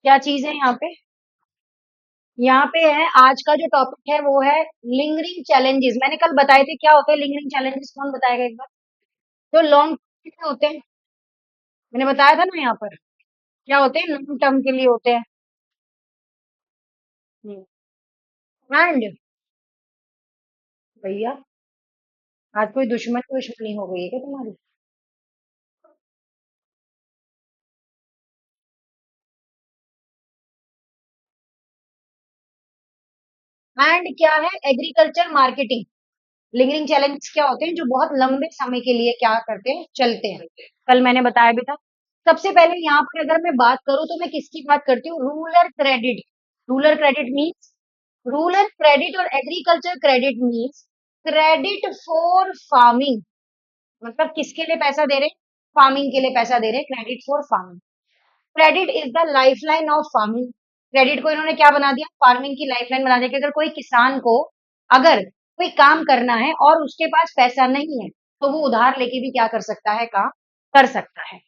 क्या चीज है यहाँ पे? यहाँ पे है, आज का जो टॉपिक है वो है लिंगरिंग चैलेंजेस। मैंने कल बताए थे क्या होते हैं लिंगरिंग चैलेंजेस, कौन बताएगा एक बार? जो लॉन्ग टर्म के होते हैं, मैंने बताया था ना यहाँ पर, क्या होते हैं, लॉन्ग टर्म के लिए होते हैं। एंड भैया, आज कोई दुश्मनी हो गई है क्या तुम्हारी? एंड क्या है, एग्रीकल्चर मार्केटिंग। लिंगरिंग चैलेंज क्या होते हैं, जो बहुत लंबे समय के लिए क्या करते हैं, चलते हैं। कल मैंने बताया भी था। सबसे पहले यहाँ पर अगर मैं बात करूं तो मैं किसकी बात करती हूँ, rural credit. Rural credit means, rural credit और agriculture credit means credit for farming. मतलब किसके लिए पैसा दे रहे हैं? फार्मिंग के लिए पैसा दे रहे हैं, credit for farming. Credit is the lifeline of farming. Credit को इन्होंने क्या बना दिया, फार्मिंग की लाइफलाइन बना दिया कि अगर कोई किसान को, अगर कोई काम करना है और उसके पास पैसा नहीं है, तो वो उधार लेके भी क्या कर सकता है, काम कर सकता है।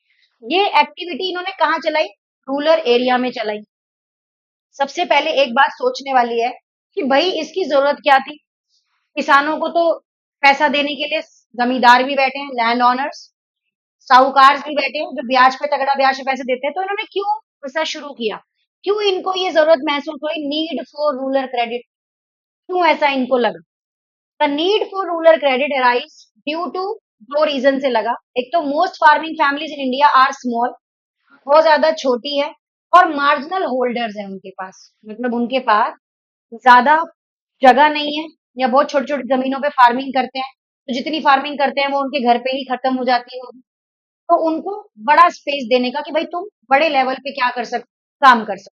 ये एक्टिविटी इन्होंने कहाँ चलाई? रूरल एरिया में चलाई। सबसे पहले एक बात सोचने वाली है कि भाई इसकी जरूरत क्या थी? किसानों को तो पैसा देने के लिए जमींदार भी बैठे हैं, लैंड ओनर्स, साहूकार भी बैठे हैं जो ब्याज पे, तगड़ा ब्याज पे पैसे देते हैं। तो इन्होंने क्यों ऐसा शुरू किया? क्यों इनको ये जरूरत महसूस हुई, नीड फॉर रूरल क्रेडिट? क्यों ऐसा इनको लगा? The need for rural credit arise due to, दो रीजन से लगा। एक तो most farming families in India are small, बहुत ज्यादा छोटी है, और मार्जिनल होल्डर्स है उनके पास, मतलब उनके पास ज्यादा जगह नहीं है, या बहुत छोटी छोटी जमीनों पे फार्मिंग करते हैं, तो जितनी फार्मिंग करते हैं वो उनके घर पे ही खत्म हो जाती है। तो उनको बड़ा स्पेस देने का कि भाई तुम बड़े लेवल पे क्या कर सकते, काम कर सकते।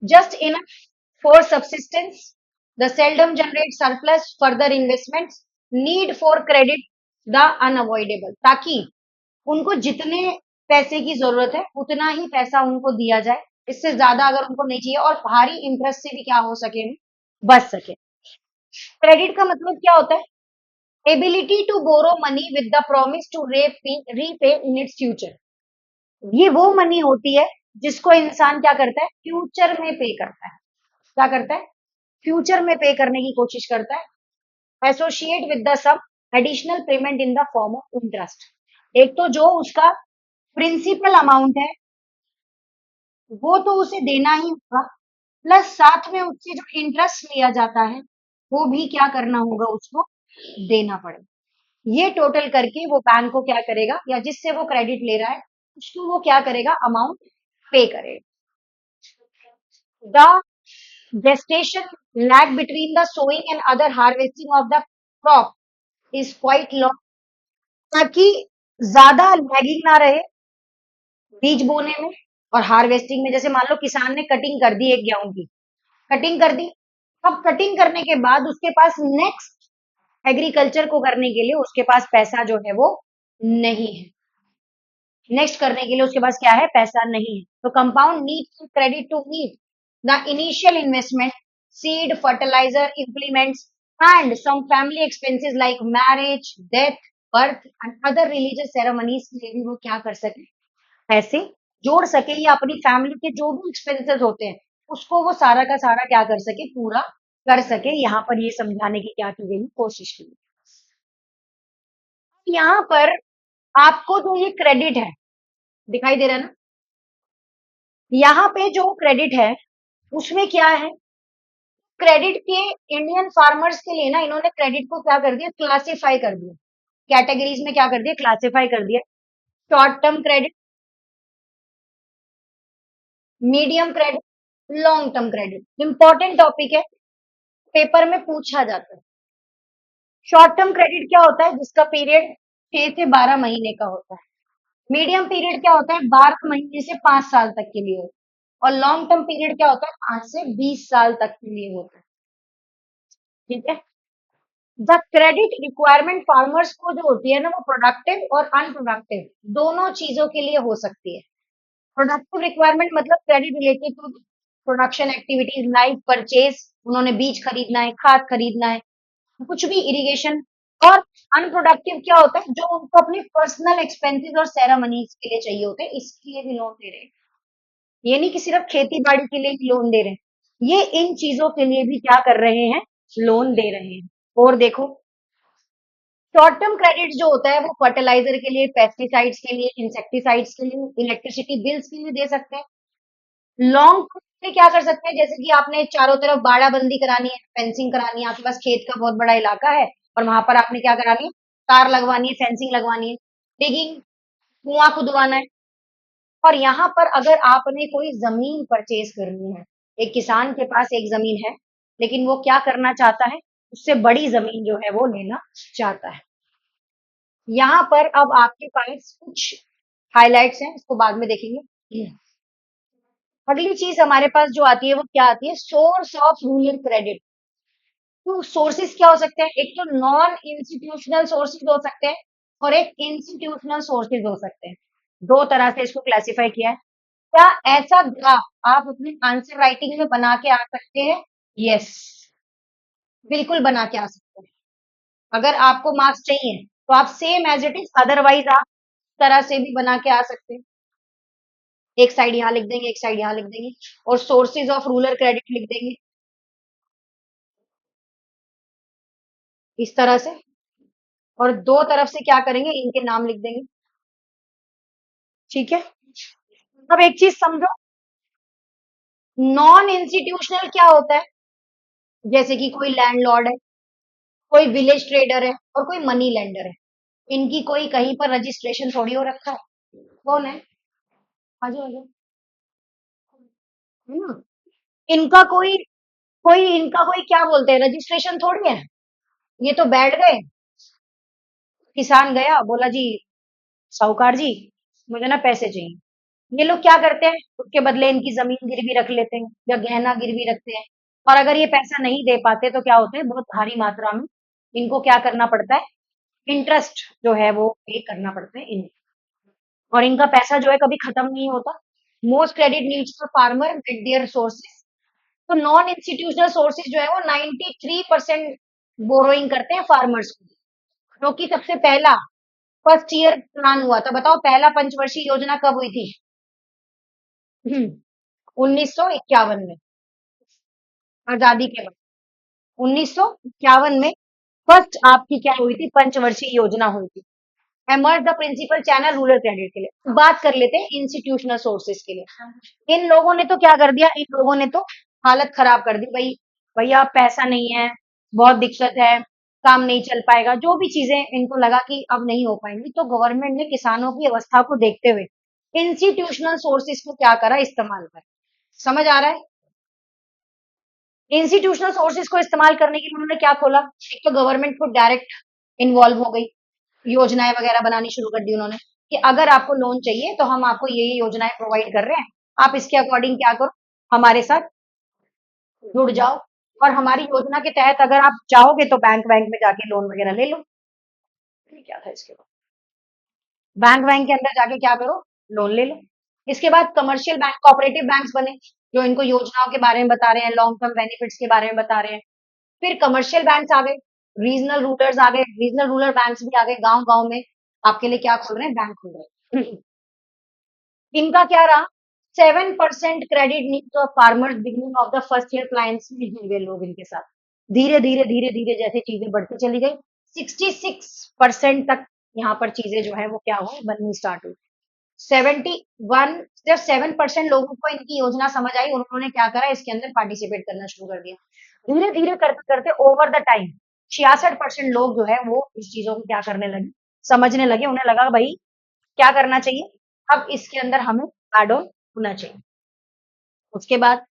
Just enough for subsistence, the seldom generate surplus further investments, need for credit the unavoidable. ताकि उनको जितने पैसे की जरूरत है उतना ही पैसा उनको दिया जाए, इससे ज्यादा अगर उनको नहीं चाहिए, और भारी इंटरेस्ट से भी क्या हो सके, बच सके। क्रेडिट का मतलब क्या होता है? Ability to borrow money with the promise to repay in its future. ये वो मनी होती है जिसको इंसान क्या करता है, फ्यूचर में पे करता है। क्या करता है? फ्यूचर में पे करने की कोशिश करता है। Associate with the some additional payment in the form of interest. एक तो जो उसका प्रिंसिपल अमाउंट है वो तो उसे देना ही होगा, प्लस साथ में उससे जो इंटरेस्ट लिया जाता है वो भी क्या करना होगा, उसको देना पड़ेगा। ये टोटल करके वो बैंक को क्या करेगा, या जिससे वो क्रेडिट ले रहा है उसको वो क्या करेगा, अमाउंट पे करेगा। The gestation lag between the sowing and other harvesting of the crop is quite long, ताकि ज्यादा लैगिंग ना रहे बीज बोने में और हार्वेस्टिंग में। जैसे मान लो किसान ने कटिंग कर दी एक गेहूं की, कटिंग कर दी, अब कटिंग करने के बाद उसके पास नेक्स्ट एग्रीकल्चर को करने के लिए उसके पास पैसा जो है वो नहीं है। नेक्स्ट करने के लिए उसके पास क्या है, पैसा नहीं है। तो compound need credit to meet the initial investment, seed, fertiliser, implements and some family expenses like marriage, death, birth and other religious ceremonies के लिए भी वो क्या कर सके, पैसे जोड़ सके, या अपनी फैमिली के जो भी एक्सपेंसेस होते हैं उसको वो सारा का सारा क्या कर सके, पूरा कर सके। यहाँ पर ये समझाने की क्या की गई, कोशिश की गई। यहाँ पर आपको जो ये क्रेडिट है, दिखाई दे रहा है ना, यहाँ पे जो क्रेडिट है उसमें क्या है, क्रेडिट के इंडियन फार्मर्स के लिए ना इन्होंने क्रेडिट को क्या कर दिया, क्लासिफाई कर दिया, कैटेगरीज में क्या कर दिया, क्लासिफाई कर दिया। Short term credit, medium credit, long term credit. Important topic है, पेपर में पूछा जाता है। शॉर्ट टर्म क्रेडिट क्या होता है, जिसका पीरियड 6 से 12 महीने का होता है। मीडियम पीरियड क्या होता है, 12 महीने से 5 साल तक के लिए होता है। और लॉन्ग टर्म पीरियड क्या होता है, 8 से 20 साल तक के लिए होता है। ठीक है। द क्रेडिट रिक्वायरमेंट फार्मर्स को जो होती है ना, वो प्रोडक्टिव और अनप्रोडक्टिव दोनों चीजों के लिए हो सकती है। प्रोडक्टिव रिक्वायरमेंट मतलब credit related to production activities like purchase, उन्होंने बीज खरीदना है, खाद खरीदना है, कुछ भी, इरिगेशन। और अनप्रोडक्टिव क्या होता है, जो उनको अपनी पर्सनल एक्सपेंसेस और सेरेमनीज के लिए चाहिए होते हैं, इसके लिए भी लोन दे रहे हैं। ये नहीं कि सिर्फ खेती बाड़ी के लिए ही लोन दे रहे हैं, ये इन चीजों के लिए भी क्या कर रहे हैं, लोन दे रहे हैं। और देखो, शॉर्ट टर्म क्रेडिट जो होता है वो फर्टिलाइजर के लिए, पेस्टिसाइड्स के लिए, इंसेक्टिसाइड्स के लिए, इलेक्ट्रिसिटी बिल्स के लिए दे सकते हैं। लॉन्ग टर्म में क्या कर सकते हैं, जैसे कि आपने चारों तरफ बाड़ाबंदी करानी है, फेंसिंग करानी है, आपके पास खेत का बहुत बड़ा इलाका है और वहां पर आपने क्या करानी है, तार लगवानी है, फेंसिंग लगवानी है, डिगिंग, कुआं खुदवाना है। और यहाँ पर अगर आपने कोई जमीन परचेज करनी है, एक किसान के पास एक जमीन है, लेकिन वो क्या करना चाहता है, उससे बड़ी जमीन जो है वो लेना चाहता है। यहाँ पर अब आपके पास कुछ हाइलाइट्स हैं, इसको बाद में देखेंगे। अगली चीज हमारे पास जो आती है वो क्या आती है, सोर्स ऑफ रूरल क्रेडिट। तो सोर्सेज क्या हो सकते हैं, एक तो नॉन इंस्टीट्यूशनल सोर्सेज हो सकते हैं और एक इंस्टीट्यूशनल सोर्सेज हो सकते हैं। दो तरह से इसको क्लासिफाई किया है। क्या ऐसा ग्राफ आप अपने आंसर राइटिंग में बना के आ सकते हैं? यस, बिल्कुल बना के आ सकते हैं। अगर आपको मार्क्स चाहिए तो आप same as it is, otherwise आप इस तरह से भी बना के आ सकते हैं। एक साइड यहाँ लिख देंगे, एक साइड यहाँ लिख देंगे, और सोर्सेज ऑफ रूरल क्रेडिट लिख देंगे इस तरह से, और दो तरफ से क्या करेंगे, इनके नाम लिख देंगे। ठीक है, अब एक चीज समझो, नॉन इंस्टीट्यूशनल क्या होता है, जैसे कि कोई लैंडलॉर्ड है, कोई विलेज ट्रेडर है और कोई मनी लेंडर है। इनकी कोई कहीं पर रजिस्ट्रेशन थोड़ी हो रखा है। कौन है, आ जाओ आ जाओ, है ना, इनका कोई कोई इनका कोई क्या बोलते हैं, रजिस्ट्रेशन थोड़ी है। ये तो बैठ गए, किसान गया बोला जी, साहूकार जी मुझे ना पैसे चाहिए। ये लोग क्या करते हैं, उसके बदले इनकी जमीन गिरवी रख लेते हैं या गहना गिरवी रखते हैं। और अगर ये पैसा नहीं दे पाते तो क्या होता है, बहुत भारी मात्रा में इनको क्या करना पड़ता है, इंटरेस्ट जो है वो पे करना पड़ता है इनको। और इनका पैसा जो है कभी खत्म नहीं होता। Most credit needs for farmer with their sources. तो नॉन इंस्टीट्यूशनल सोर्सेज जो है वो 93% बोरोइंग करते हैं फार्मर्स को, क्योंकि सबसे पहला फर्स्ट ईयर प्लान हुआ था। बताओ पहला पंचवर्षीय योजना कब हुई थी? 1951 में, आजादी के बाद 1951 में फर्स्ट आपकी क्या हुई थी, पंचवर्षीय योजना हुई थी। Emerge the principal channel rural credit के लिए। बात कर लेते हैं इंस्टीट्यूशनल सोर्सेज के लिए। इन लोगों ने तो क्या कर दिया, इन लोगों ने तो हालत खराब कर दी भाई, भैया पैसा नहीं है, बहुत दिक्कत है, काम नहीं चल पाएगा, जो भी चीजें इनको लगा कि अब नहीं हो पाएंगी, तो गवर्नमेंट ने किसानों की अवस्था को देखते हुए इंस्टीट्यूशनल सोर्सेज को क्या करा, इस्तेमाल करा। समझ आ रहा है? इंस्टीट्यूशनल सोर्सेज को इस्तेमाल करने के लिए उन्होंने क्या खोला, एक तो गवर्नमेंट को डायरेक्ट इन्वॉल्व हो गई, योजनाएं वगैरह बनानी शुरू कर दी उन्होंने, कि अगर आपको लोन चाहिए तो हम आपको ये योजनाएं प्रोवाइड कर रहे हैं, आप इसके अकॉर्डिंग क्या करो, हमारे साथ जुड़ जाओ, और हमारी योजना के तहत अगर आप चाहोगे तो बैंक बैंक में जाके लोन वगैरह ले लो। ये क्या था इसके बाद, बैंक बैंक के अंदर जाके क्या करो, लोन ले लो। इसके बाद कमर्शियल बैंक, कोऑपरेटिव बैंक्स बने, जो इनको योजनाओं के बारे में बता रहे हैं, लॉन्ग टर्म बेनिफिट्स के बारे में बता रहे हैं। फिर कमर्शियल बैंक्स आ गए, रीजनल रूलर्स आ गए, रीजनल रूरल बैंक्स भी आ गए, गांव गांव में आपके लिए क्या खोल रहे हैं, बैंक खोल रहे हैं। इनका क्या रहा, 7% credit needs of farmers beginning of the first year clients में जुड़ गए लोग इनके साथ। धीरे धीरे धीरे धीरे जैसे चीजें बढ़ती चली गई, 66% तक यहाँ पर चीजें जो है वो क्या हो, बननी स्टार्ट हुई। 71, जब 7% लोगों को इनकी योजना समझ आई, उन्होंने क्या करा, इसके अंदर पार्टिसिपेट करना शुरू कर दिया। धीरे धीरे करते करते ओवर द टाइम 66% लोग जो है वो इस चीजों को क्या करने लगे, समझने लगे, उन्हें लगा भाई क्या करना चाहिए, अब इसके अंदर हमें एड ऑन होना चाहिए। उसके बाद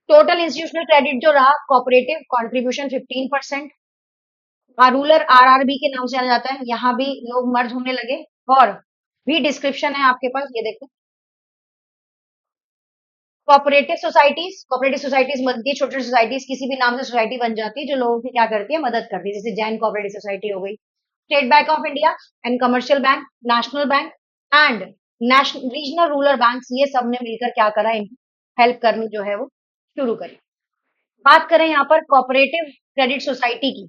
टोटल इंस्टीट्यूशनल क्रेडिट जो रहा, कोऑपरेटिव कंट्रीब्यूशन 15%, रूरल आरआरबी के नाम से जाना जाता है, यहाँ भी लोग मर्ज होने लगे। और भी डिस्क्रिप्शन है आपके पास, ये देखो, कोऑपरेटिव सोसाइटीज बनती है, छोटी छोटी सोसाइटीज किसी भी नाम से सोसाइटी बन जाती है, जो लोगों की क्या करती है, मदद करती है, जैसे जैन कोऑपरेटिव सोसाइटी हो गई। State bank of India and commercial bank, national bank and national regional rural bank, ये सब ने मिलकर क्या करा, इनकी हेल्प करनी जो है वो शुरू करी। बात करें यहाँ पर कोऑपरेटिव क्रेडिट सोसाइटी की,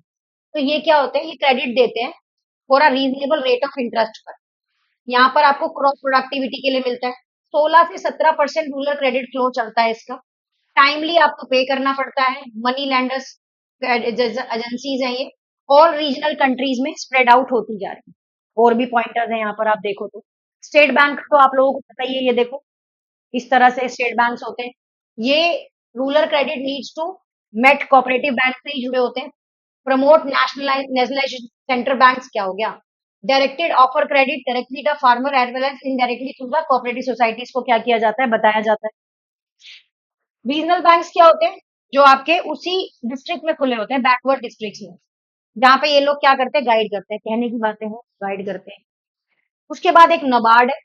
तो ये क्या होते हैं, ये क्रेडिट देते हैं for a reasonable rate of interest पर। यहाँ पर आपको क्रॉप प्रोडक्टिविटी के लिए मिलता है, 16 से 17% रूरल क्रेडिट फ्लो चलता है इसका। टाइमली आपको पे करना पड़ता है। मनी लैंडर्स एजेंसीज हैं ये, और रीजनल कंट्रीज में स्प्रेड आउट होती जा रही है। और भी पॉइंटर्स हैं यहाँ पर, आप देखो तो स्टेट बैंक तो आप लोगों को पता ही है, ये देखो इस तरह से स्टेट बैंक्स होते हैं। ये rural credit needs to met cooperative bank से ही जुड़े होते हैं। प्रमोट नेशनलाइजेशन सेंटर बैंक्स क्या हो गया, directed offer credit directly the farmer as well as indirectly through the cooperative societies को क्या किया जाता है, बताया जाता है। रीजनल बैंक्स क्या होते हैं, जो आपके उसी डिस्ट्रिक्ट में खुले होते हैं, बैकवर्ड डिस्ट्रिक्ट में, जहाँ पे ये लोग क्या करते हैं, गाइड करते हैं, कहने की बातें हैं, गाइड करते हैं। उसके बाद एक नबार्ड है।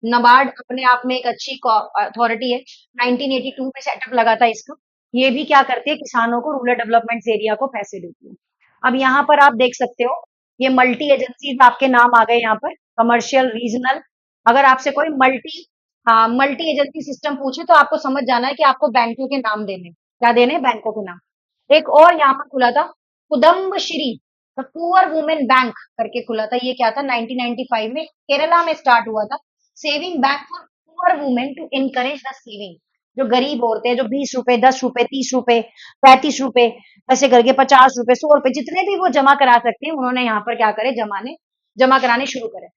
नबार्ड अपने आप में एक अच्छी अथॉरिटी है। 1982 में सेटअप लगा था इसका। ये भी क्या करती है, किसानों को रूरल डेवलपमेंट एरिया को पैसे देती है। अब यहाँ पर आप देख सकते हो, ये मल्टी एजेंसीज आपके नाम आ गए यहाँ पर, कमर्शियल, रीजनल। अगर आपसे कोई मल्टी एजेंसी सिस्टम पूछे तो आपको समझ जाना है कि आपको बैंकों के नाम देने, क्या देने, बैंकों के नाम। एक और यहाँ पर खुला था, कुदम्ब श्री पुअर वुमेन बैंक करके खुला था। ये क्या था, 1995 में केरला में स्टार्ट हुआ था। Saving bank for poor women to encourage the saving. जो गरीब औरतें हैं, जो 20 रुपए, 10 रुपए, 30 रुपए, 35 रुपए, ऐसे करके 50 रुपए, 100 रुपए, जितने भी वो जमा करा सकते हैं, उन्होंने यहाँ पर क्या करे, जमा कराने शुरू करे।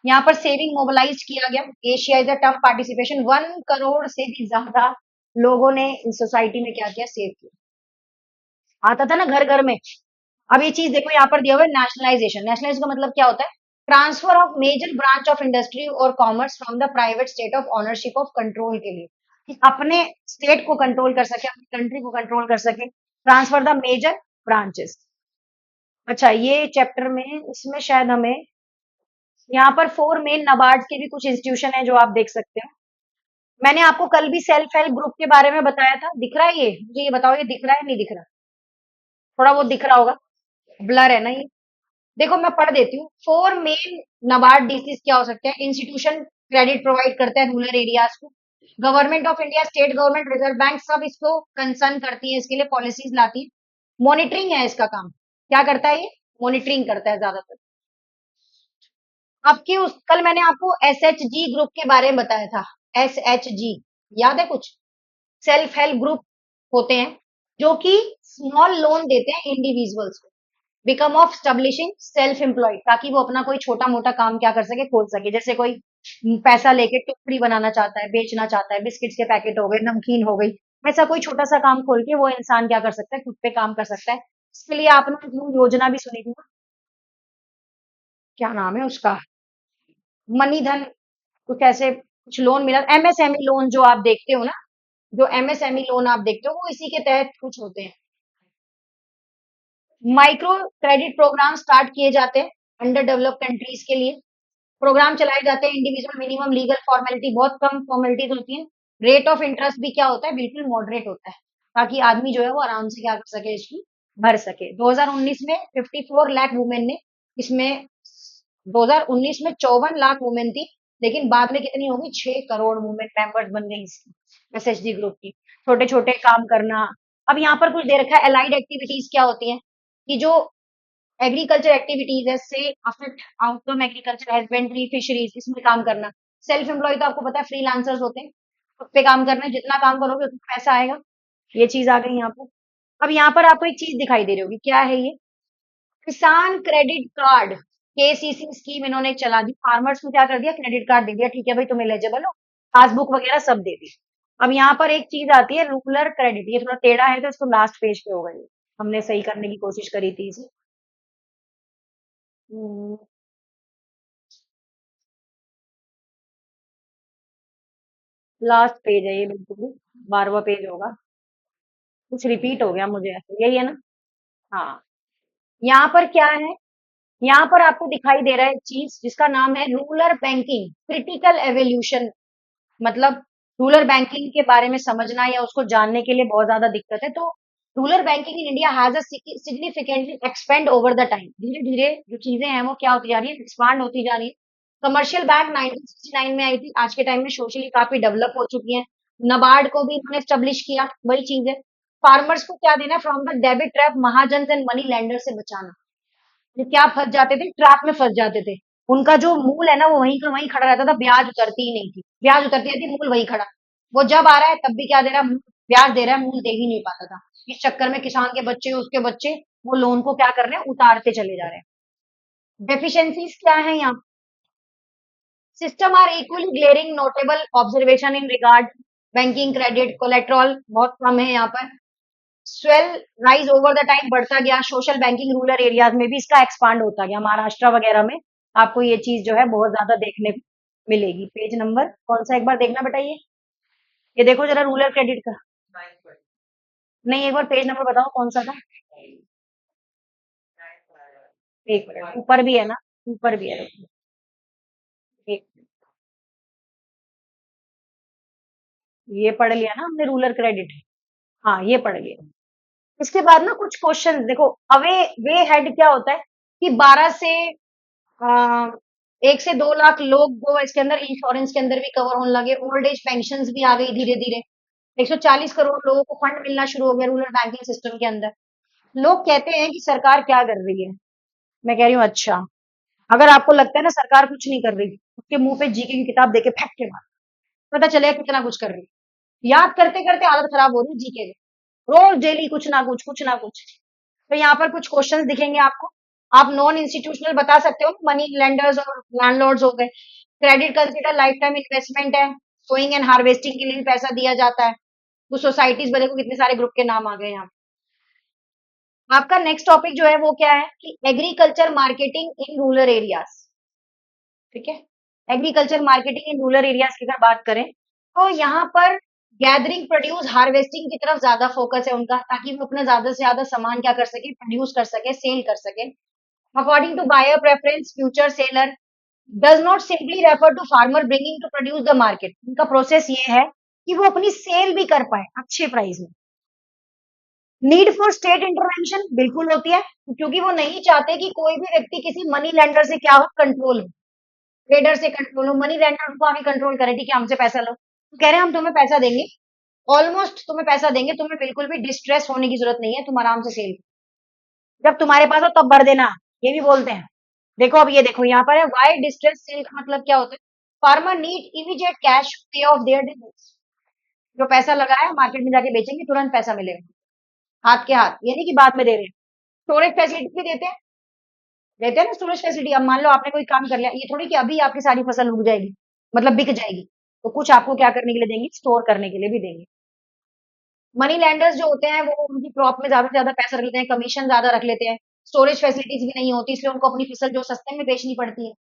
यहाँ पर सेविंग मोबिलाइज किया गया। Asia is the term participation, 1 crore से भी ज्यादा लोगों ने इस सोसाइटी में क्या किया, सेव किया। आता था ना घर घर में। अब ये चीज देखो, यहाँ पर दिया हुआ है नेशनलाइजेशन। नेशनलाइजेशन का मतलब क्या होता है, transfer of major branch of industry और commerce from the private state of ownership of control के लिए, कि अपने स्टेट को कंट्रोल कर सके, अपनी कंट्री को कंट्रोल कर सके। Transfer the major branches. अच्छा, ये चैप्टर में, इसमें शायद हमें यहाँ पर 4 मेन नबार्ड के भी कुछ इंस्टीट्यूशन है जो आप देख सकते हो। मैंने आपको कल भी सेल्फ हेल्प ग्रुप के बारे में बताया था, दिख रहा है ये, मुझे ये बताओ, ये दिख रहा है नहीं दिख रहा, थोड़ा बहुत दिख रहा होगा, ब्लर है ना ये। देखो मैं पढ़ देती हूँ। 4 मेन नबार्ड डीसीज क्या हो सकते हैं, इंस्टीट्यूशन क्रेडिट प्रोवाइड करते हैं रूरल एरियाज को। Government of India, state government, reserve bank सब इसको कंसर्न करती है, इसके लिए पॉलिसीज लाती है। मॉनिटरिंग है इसका काम, क्या करता है ये, मॉनिटरिंग करता है ज्यादातर। आपके उस कल मैंने आपको एसएचजी ग्रुप के बारे में बताया था। एसएचजी याद है कुछ, सेल्फ हेल्प ग्रुप होते हैं जो कि स्मॉल लोन देते हैं इंडिविजुअल्स को, become of establishing self employed, ताकि वो अपना कोई छोटा मोटा काम क्या कर सके, खोल सके। जैसे कोई पैसा लेके टोकरी बनाना चाहता है, बेचना चाहता है, बिस्किट्स के पैकेट हो गए, नमकीन हो गई, ऐसा कोई छोटा सा काम खोल के वो इंसान क्या कर सकता है, खुद पे काम कर सकता है। इसके लिए आपने एक योजना भी सुनी थी ना, क्या नाम है उसका, मनी धन, कुछ ऐसे कुछ लोन मिला, एमएसएमई लोन जो आप देखते हो ना, जो एमएसएमई लोन आप देखते हो वो इसी के तहत कुछ होते हैं। माइक्रो क्रेडिट प्रोग्राम स्टार्ट किए जाते हैं अंडर डेवलप्ड कंट्रीज के लिए। प्रोग्राम चलाए जाते हैं, इंडिविजुअल मिनिमम लीगल फॉर्मेलिटी, बहुत कम फॉर्मेलिटीज होती हैं। रेट ऑफ इंटरेस्ट भी क्या होता है, बिल्कुल मॉडरेट होता है, ताकि आदमी जो है वो आराम से क्या कर सके, इसकी भर सके। 2019 में 54 लाख वुमेन ने इसमें, 2019 में 54 लाख वुमेन थी, लेकिन बाद में कितनी होगी, 6 करोड़ वुमेन मेंबर्स बन गई इसकी, एसएचजी ग्रुप की। छोटे छोटे काम करना। अब यहाँ पर कुछ दे रखा है, अलाइड एक्टिविटीज क्या होती हैं, कि जो एग्रीकल्चर एक्टिविटीज है, से affect outcome agriculture, husbandry, fisheries, इसमें काम करना। सेल्फ एम्प्लॉय तो आपको पता है, फ्रीलांसर्स होते हैं, खुद पे काम करना है, जितना काम करोगे उतना पैसा आएगा। ये चीज आ गई यहाँ पर। अब यहाँ पर आपको एक चीज दिखाई दे रही होगी, क्या है ये, किसान क्रेडिट कार्ड, केसीसी स्कीम इन्होंने चला दी। फार्मर्स को क्या कर दिया, क्रेडिट कार्ड दे दिया, ठीक है भाई तुम एलिजिबल हो, पासबुक वगैरह सब दे दी। अब यहाँ पर एक चीज आती है, रूरल क्रेडिट, ये थोड़ा टेढ़ा है तो इसको लास्ट पेज पे होगा, ये हमने सही करने की कोशिश करी थी इसे। हम्म, लास्ट पेज है ये, बिल्कुल 12वां पेज होगा। कुछ रिपीट हो गया मुझे ऐसे, यही है ना। हाँ, यहाँ पर क्या है, यहाँ पर आपको दिखाई दे रहा है एक चीज जिसका नाम है रूरल बैंकिंग क्रिटिकल एवोल्यूशन। मतलब रूरल बैंकिंग के बारे में समझना या उसको जानने के लिए बहुत ज्यादा दिक्कत है। तो rural banking in India has a significantly expand over the time. धीरे धीरे जो चीजें हैं वो क्या होती जा रही है, एक्सपांड होती जा रही है। कमर्शियल बैंक 1969 में आई थी, आज के टाइम में सोशली काफी डेवलप हो चुकी है। नबार्ड को भी इन्होंने स्टेब्लिश किया, वही चीज है। फार्मर्स को क्या देना, from the debit trap, Mahajan and money lender से बचाना। ये क्या फंस जाते थे, ट्रैप में फंस जाते थे। उनका जो मूल है ना वो वहीं का वहीं खड़ा रहता था, ब्याज उतरती ही नहीं थी, ब्याज उतरती रहती, मूल वहीं खड़ा। वो जब आ रहा है तब भी क्या दे रहा है, ब्याज दे रहा है, मूल दे ही नहीं पाता था। इस चक्कर में किसान के बच्चे, उसके बच्चे, वो लोन को क्या कर रहे हैं, उतारते चले जा रहे हैं। डेफिशिएंसीज क्या है यहाँ? System are equally glaring, notable observation in regard banking, credit, collateral बहुत कम है यहाँ पर। Swell rise over the time, बढ़ता गया। सोशल बैंकिंग रूरल एरियाज में भी इसका एक्सपांड होता गया, महाराष्ट्र वगैरह में आपको ये चीज जो है बहुत ज्यादा देखने को मिलेगी। पेज नंबर कौन सा, एक बार देखना बेटा, ये देखो जरा, रूरल क्रेडिट का। नहीं, एक बार पेज नंबर बताओ कौन सा था। एक मिनट, ऊपर भी है ना, ऊपर भी है, रुको, एक, ये पढ़ लिया ना हमने, रूरल क्रेडिट। हाँ, ये पढ़ लिया। इसके बाद ना कुछ क्वेश्चंस देखो। अवे वे हेड क्या होता है कि 12 से 1 से 2 लाख लोग जो इसके अंदर इंश्योरेंस के अंदर भी कवर होने लगे। ओल्ड एज पेंशन भी आ गई धीरे धीरे। 140 करोड़ लोगों को फंड मिलना शुरू हो गया रूरल बैंकिंग सिस्टम के अंदर। लोग कहते हैं कि सरकार क्या कर रही है, मैं कह रही हूँ अच्छा, अगर आपको लगता है ना सरकार कुछ नहीं कर रही, उसके मुंह पे जीके की किताब देके फेंक के मार, पता चलेगा कितना कुछ कर रही है। याद करते करते हालत खराब हो रही है जीके की, रोज डेली कुछ ना कुछ, कुछ ना कुछ। तो यहाँ पर कुछ क्वेश्चंस दिखेंगे आपको। आप नॉन इंस्टीट्यूशनल बता सकते हो, मनी लेंडर्स और लैंडलॉर्ड्स हो गए। Credit consider life time investment है, सोइंग एंड हार्वेस्टिंग के लिए भी पैसा दिया जाता है। तो सोसाइटीज में देखो कितने सारे ग्रुप के नाम आ गए यहाँ। आपका नेक्स्ट टॉपिक जो है वो क्या है कि agriculture marketing in rural areas. ठीक है, agriculture marketing in rural areas की अगर बात करें तो यहाँ पर गैदरिंग, प्रोड्यूस, हार्वेस्टिंग की तरफ ज्यादा फोकस है उनका, ताकि वो अपना ज्यादा से ज्यादा सामान क्या कर सके, प्रोड्यूस कर सके, सेल कर सके। According to buyer preference, future seller does not simply refer to farmer bringing to produce the market. उनका प्रोसेस ये है कि वो अपनी सेल भी कर पाए अच्छे प्राइस में। नीड फॉर स्टेट इंटरवेंशन बिल्कुल होती है, क्योंकि वो नहीं चाहते कि कोई भी व्यक्ति किसी मनी लेंडर से क्या हो, कंट्रोल हो, ट्रेडर से कंट्रोल हो। मनी लेंडर उनको आगे कंट्रोल करे, ठीक है हमसे पैसा लो, तो कह रहे हैं हम तुम्हें पैसा देंगे, ऑलमोस्ट तुम्हें पैसा देंगे, तुम्हें बिल्कुल भी डिस्ट्रेस होने की जरूरत नहीं है, तुम आराम से सेल, जब तुम्हारे पास हो तब भर देना, ये भी बोलते हैं। देखो अब ये देखो यहाँ पर है, वाई डिस्ट्रेस सेल का मतलब क्या होता है, फार्मर नीड इमीडिएट कैश पे ऑफ देयर डिलीवर्स। जो पैसा लगाया मार्केट में जाके बेचेंगे, तुरंत पैसा मिलेगा हाथ के हाथ, ये नहीं कि बाद में दे रहे हैं। स्टोरेज फैसिलिटी भी देते हैं ना स्टोरेज फैसिलिटी। अब मान लो आपने कोई काम कर लिया, ये थोड़ी कि अभी आपकी सारी फसल उग जाएगी, मतलब बिक जाएगी, तो कुछ आपको क्या करने के लिए देंगे, स्टोर करने के लिए भी देंगे। मनी लैंडर्स जो होते हैं वो उनकी क्रॉप में ज्यादा से ज्यादा पैसा रख लेते हैं, कमीशन ज्यादा रख लेते हैं। स्टोरेज फैसिलिटीज भी नहीं होती, इसलिए उनको अपनी फसल जो सस्ते में बेचनी पड़ती है।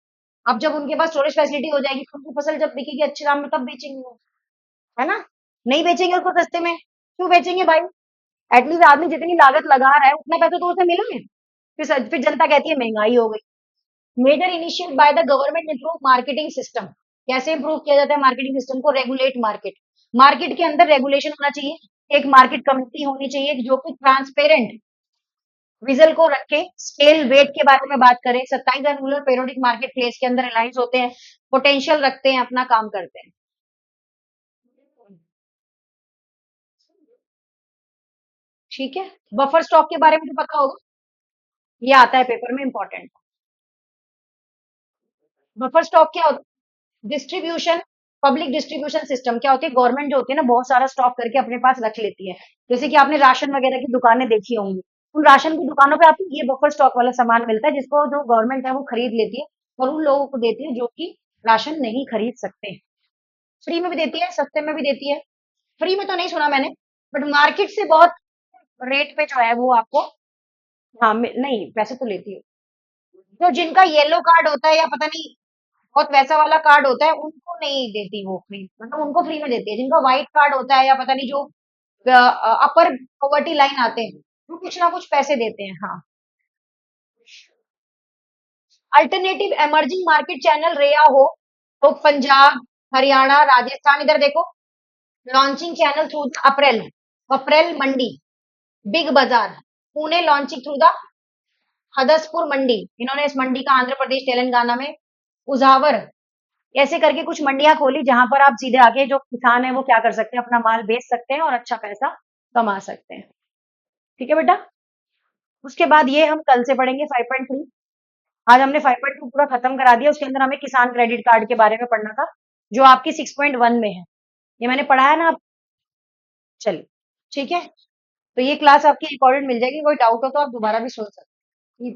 अब जब उनके पास स्टोरेज फैसिलिटी हो जाएगी तो उनकी फसल जब बिकेगी अच्छे दाम में तब बेचेंगे वो, है ना। नहीं बेचेंगे उसको सस्ते में, क्यों बेचेंगे भाई। एटलीस्ट आदमी जितनी लागत लगा रहा है उतना पैसा तो उसे मिले। फिर जनता कहती है महंगाई हो गई। Major initiate by the government improve marketing system. कैसे इंप्रूव किया जाता है मार्केटिंग सिस्टम को, रेगुलेट मार्केट। मार्केट के अंदर रेगुलेशन होना चाहिए, एक मार्केट कमेटी होनी चाहिए जो कि ट्रांसपेरेंट विजल को रखे। स्केल वेट के बारे में बात करें, 27 रूरल पेरोडिक मार्केट प्लेस के अंदर अलाइंस होते हैं, पोटेंशियल रखते हैं, अपना काम करते हैं। ठीक है, बफर स्टॉक के बारे में तो पता होगा, ये आता है पेपर में, इंपॉर्टेंट। बफर स्टॉक क्या होता है, डिस्ट्रीब्यूशन, पब्लिक डिस्ट्रीब्यूशन सिस्टम। क्या होती है, गवर्नमेंट जो होती है ना बहुत सारा स्टॉक करके अपने पास रख लेती है। जैसे कि आपने राशन वगैरह की दुकानें देखी होंगी, उन राशन की दुकानों पे आपको ये बफर स्टॉक वाला सामान मिलता है, जिसको जो गवर्नमेंट है वो खरीद लेती है और उन लोगों को देती है जो कि राशन नहीं खरीद सकते। फ्री में भी देती है, सस्ते में भी देती है। फ्री में तो नहीं सुना मैंने, बट मार्केट से बहुत रेट पे जो है वो आपको, हाँ नहीं पैसे तो लेती है। तो जिनका येलो कार्ड होता है या पता नहीं बहुत वैसा वाला कार्ड होता है, उनको नहीं देती वो फ्री, मतलब उनको फ्री में देती है। जिनका व्हाइट कार्ड होता है या पता नहीं जो अपर पॉवर्टी लाइन आते हैं, वो कुछ ना कुछ पैसे देते हैं। हाँ, अल्टरनेटिव एमर्जिंग मार्केट चैनल रेया हो तो पंजाब, हरियाणा, राजस्थान, इधर देखो, लॉन्चिंग चैनल थ्रू अप्रैल, अप्रैल मंडी, बिग बाजार, पुणे लॉन्चिंग थ्रू द हदसपुर मंडी। इन्होंने इस मंडी का आंध्र प्रदेश तेलंगाना में, उजावर, ऐसे करके कुछ मंडियां खोली जहां पर आप सीधे आके जो किसान है वो क्या कर सकते हैं, अपना माल बेच सकते हैं और अच्छा पैसा कमा सकते हैं। ठीक है बेटा, उसके बाद ये हम कल से पढ़ेंगे 5.3। आज हमने 5.2 पूरा खत्म करा दिया, उसके अंदर हमें किसान क्रेडिट कार्ड के बारे में पढ़ना था, जो आपकी 6.1 में है। ये मैंने पढ़ाया ना? चलिए, ठीक है? तो ये क्लास आपकी रिकॉर्डेड मिल जाएगी, कोई डाउट हो तो आप दोबारा भी सुन सकते हैं।